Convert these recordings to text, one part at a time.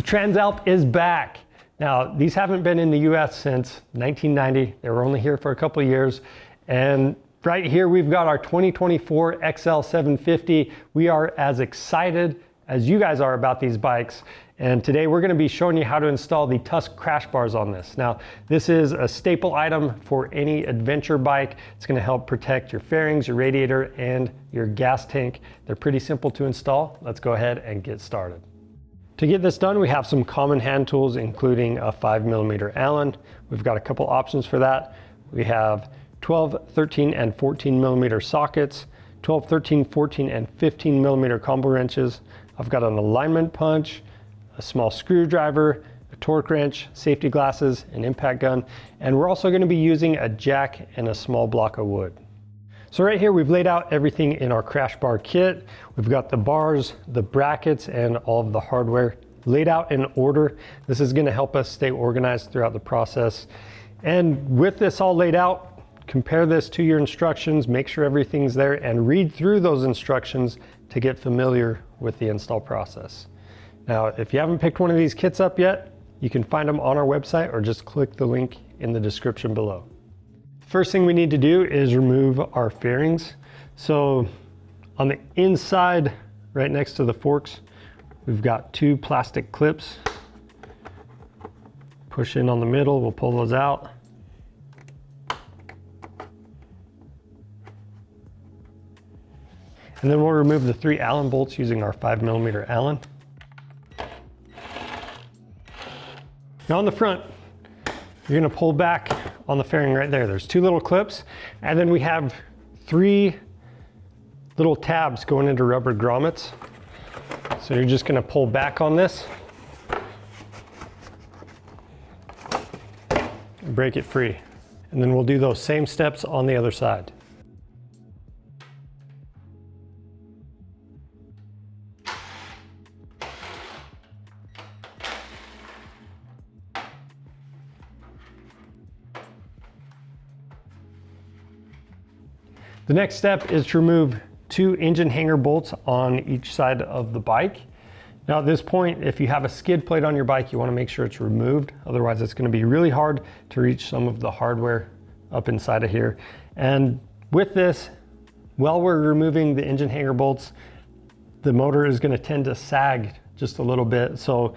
Transalp is back. Now, these haven't been in the US since 1990. They were only here for a couple of years. And right here, we've got our 2024 XL750. We are as excited as you guys are about these bikes. And today we're gonna be showing you how to install the Tusk Crash Bars on this. Now, this is a staple item for any adventure bike. It's gonna help protect your fairings, your radiator, and your gas tank. They're pretty simple to install. Let's go ahead and get started. To get this done, we have some common hand tools, including a 5mm Allen. We've got a couple options for that. We have 12, 13, and 14mm sockets, 12, 13, 14, and 15mm combo wrenches. I've got an alignment punch, a small screwdriver, a torque wrench, safety glasses, an impact gun, and we're also going to be using a jack and a small block of wood. So right here we've laid out everything in our crash bar kit. We've got the bars, the brackets, and all of the hardware laid out in order. This is going to help us stay organized throughout the process. And with this all laid out, compare this to your instructions, make sure everything's there, and read through those instructions to get familiar with the install process. Now, if you haven't picked one of these kits up yet, you can find them on our website or just click the link in the description below. First thing we need to do is remove our fairings. So on the inside, right next to the forks, we've got two plastic clips. Push in on the middle, we'll pull those out. And then we'll remove the 3 Allen bolts using our 5mm Allen. Now on the front, you're gonna pull back on the fairing right there. There's 2 little clips, and then we have 3 little tabs going into rubber grommets. So you're just gonna pull back on this and break it free. And then we'll do those same steps on the other side. The next step is to remove 2 engine hanger bolts on each side of the bike. Now at this point, if you have a skid plate on your bike, you want to make sure it's removed. Otherwise, it's going to be really hard to reach some of the hardware up inside of here. And with this, while we're removing the engine hanger bolts, the motor is going to tend to sag just a little bit. So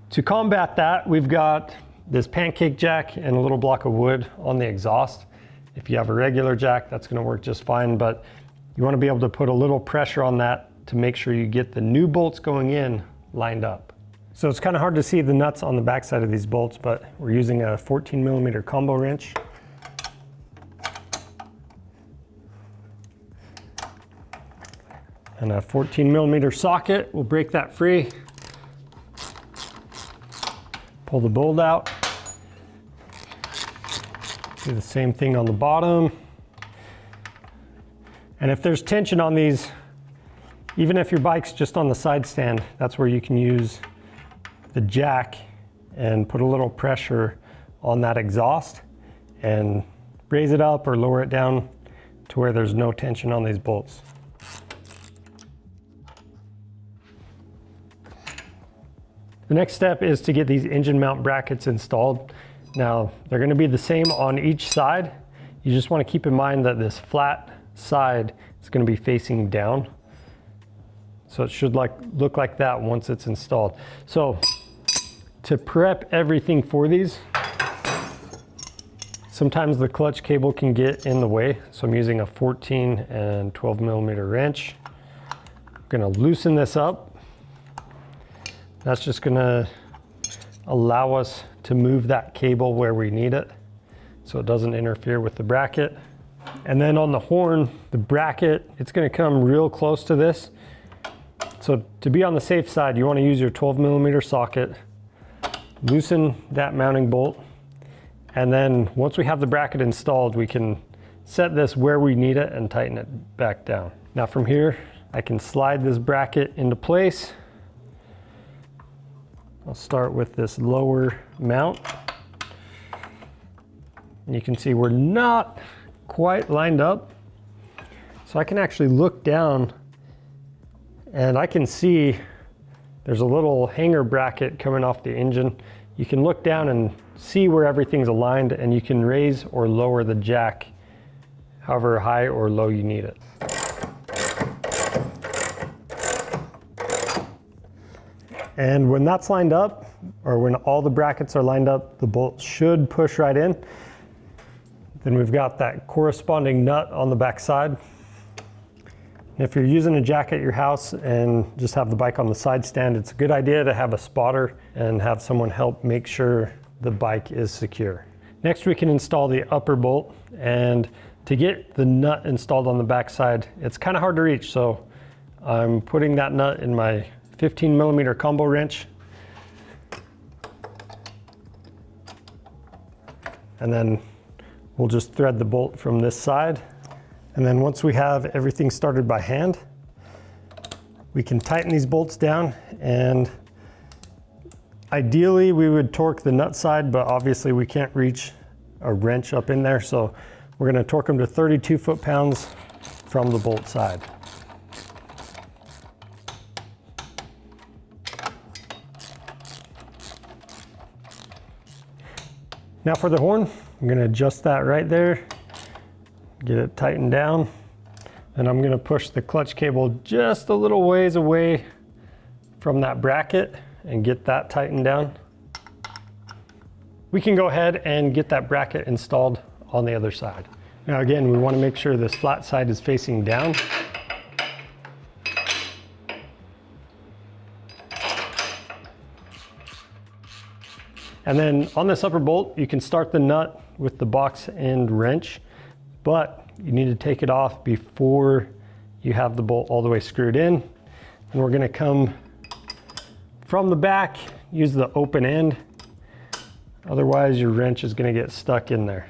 to combat that, we've got this pancake jack and a little block of wood on the exhaust. If you have a regular jack, that's going to work just fine, but you want to be able to put a little pressure on that to make sure you get the new bolts going in lined up. So it's kind of hard to see the nuts on the back side of these bolts, but we're using a 14mm combo wrench. And a 14mm socket, we'll break that free. Pull the bolt out. Do the same thing on the bottom. And if there's tension on these, even if your bike's just on the side stand, that's where you can use the jack and put a little pressure on that exhaust and raise it up or lower it down to where there's no tension on these bolts. The next step is to get these engine mount brackets installed. Now, they're going to be the same on each side. You just want to keep in mind that this flat side is going to be facing down. So it should look like that once it's installed. So to prep everything for these, sometimes the clutch cable can get in the way. So I'm using a 14 and 12mm wrench. I'm going to loosen this up. That's just going to allow us to move that cable where we need it so it doesn't interfere with the bracket. And then on the horn, the bracket, it's going to come real close to this. So to be on the safe side, you want to use your 12mm socket, loosen that mounting bolt, and then once we have the bracket installed, we can set this where we need it and tighten it back down. Now from here, I can slide this bracket into place. I'll start with this lower mount. And you can see we're not quite lined up. So I can actually look down and I can see there's a little hanger bracket coming off the engine. You can look down and see where everything's aligned, and you can raise or lower the jack however high or low you need it. And when that's lined up, or when all the brackets are lined up, the bolt should push right in. Then we've got that corresponding nut on the back side. And if you're using a jack at your house and just have the bike on the side stand, it's a good idea to have a spotter and have someone help make sure the bike is secure. Next, we can install the upper bolt, and to get the nut installed on the back side, it's kind of hard to reach, so I'm putting that nut in my 15mm combo wrench. And then we'll just thread the bolt from this side. And then once we have everything started by hand, we can tighten these bolts down, and ideally we would torque the nut side, but obviously we can't reach a wrench up in there, so we're going to torque them to 32 foot-pounds from the bolt side. Now for the horn, I'm going to adjust that right there, get it tightened down, and I'm going to push the clutch cable just a little ways away from that bracket and get that tightened down. We can go ahead and get that bracket installed on the other side. Now again, we want to make sure this flat side is facing down. And then on this upper bolt, you can start the nut with the box end wrench, but you need to take it off before you have the bolt all the way screwed in. And we're going to come from the back, use the open end. Otherwise, your wrench is going to get stuck in there.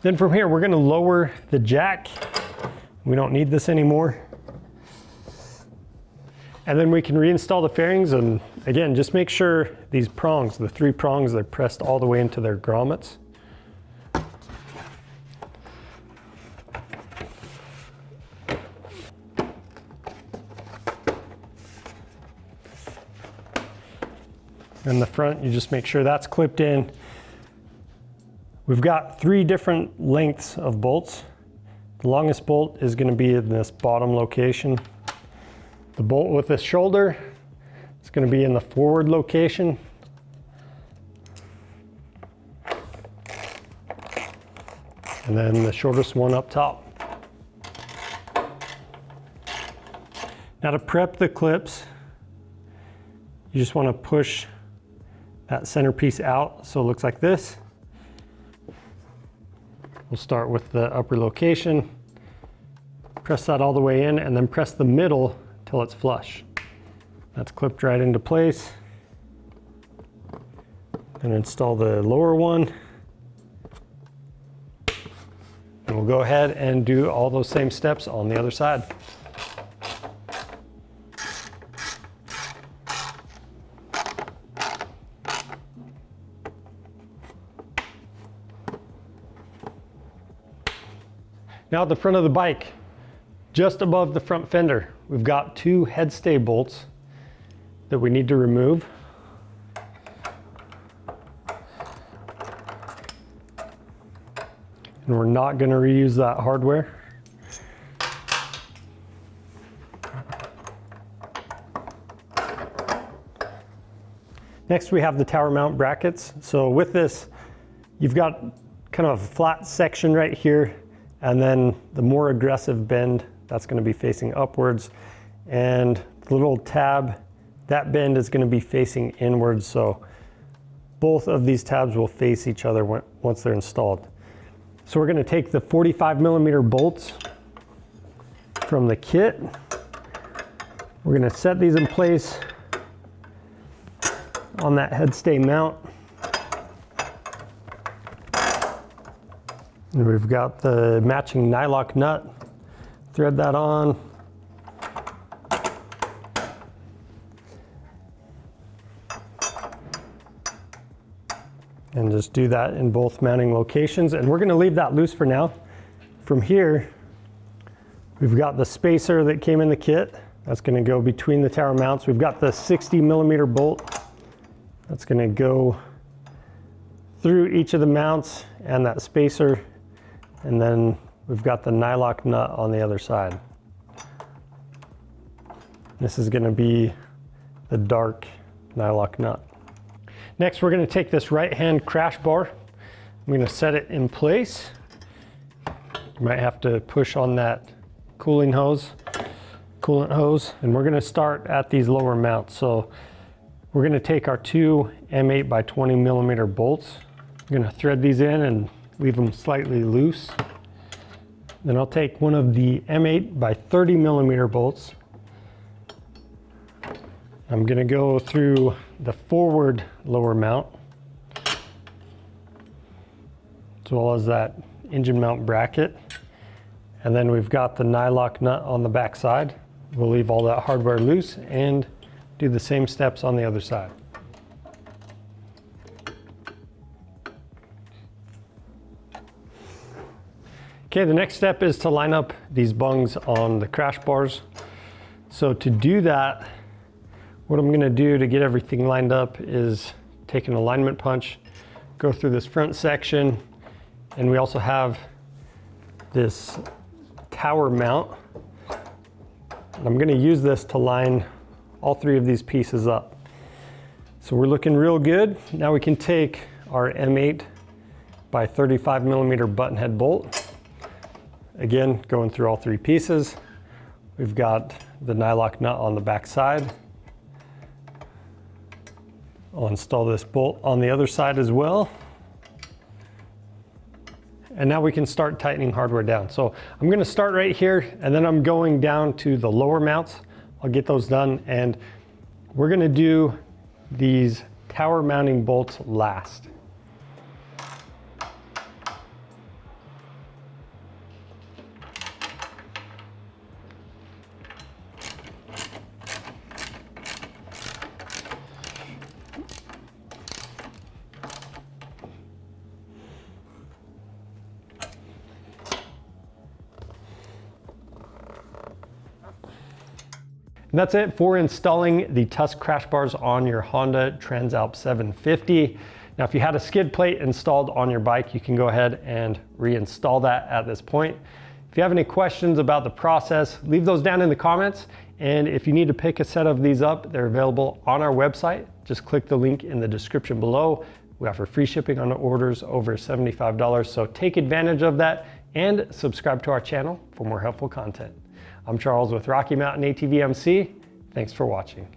Then from here, we're going to lower the jack. We don't need this anymore. And then we can reinstall the fairings, and again, just make sure these prongs, the 3 prongs, they're pressed all the way into their grommets. And the front, you just make sure that's clipped in. We've got 3 different lengths of bolts. The longest bolt is going to be in this bottom location. The bolt with the shoulder is going to be in the forward location. And then the shortest one up top. Now to prep the clips, you just want to push that centerpiece out so it looks like this. We'll start with the upper location, press that all the way in, and then press the middle till it's flush. That's clipped right into place. And install the lower one. And we'll go ahead and do all those same steps on the other side. Now at the front of the bike, just above the front fender, we've got 2 headstay bolts that we need to remove. And we're not going to reuse that hardware. Next we have the tower mount brackets. So with this, you've got kind of a flat section right here, and then the more aggressive bend, that's going to be facing upwards. And the little tab, that bend is going to be facing inwards, so both of these tabs will face each other once they're installed. So we're going to take the 45mm bolts from the kit. We're going to set these in place on that headstay mount. And we've got the matching nylock nut. Thread that on. And just do that in both mounting locations. And we're going to leave that loose for now. From here, we've got the spacer that came in the kit. That's going to go between the tower mounts. We've got the 60 millimeter bolt. That's going to go through each of the mounts and that spacer. And then we've got the nylock nut on the other side. This is going to be the dark nylock nut. Next, we're going to take this right-hand crash bar. I'm going to set it in place. You might have to push on that coolant hose, and we're going to start at these lower mounts. So we're going to take our two M8 by 20 millimeter bolts. I'm going to thread these in and leave them slightly loose. Then I'll take one of the M8 by 30 millimeter bolts. I'm going to go through the forward lower mount, as well as that engine mount bracket. And then we've got the nylock nut on the back side. We'll leave all that hardware loose and do the same steps on the other side. Okay, the next step is to line up these bungs on the crash bars. So to do that, what I'm going to do to get everything lined up is take an alignment punch, go through this front section, and we also have this tower mount. And I'm going to use this to line all three of these pieces up. So we're looking real good. Now we can take our M8 by 35 millimeter button head bolt. Again, going through all three pieces. We've got the nylock nut on the back side. I'll install this bolt on the other side as well. And now we can start tightening hardware down. So I'm going to start right here, and then I'm going down to the lower mounts. I'll get those done, and we're going to do these tower mounting bolts last. And that's it for installing the Tusk Crash Bars on your Honda Transalp 750. Now, if you had a skid plate installed on your bike, you can go ahead and reinstall that at this point. If you have any questions about the process, leave those down in the comments. And if you need to pick a set of these up, they're available on our website. Just click the link in the description below. We offer free shipping on orders over $75, so take advantage of that and subscribe to our channel for more helpful content. I'm Charles with Rocky Mountain ATV MC. Thanks for watching.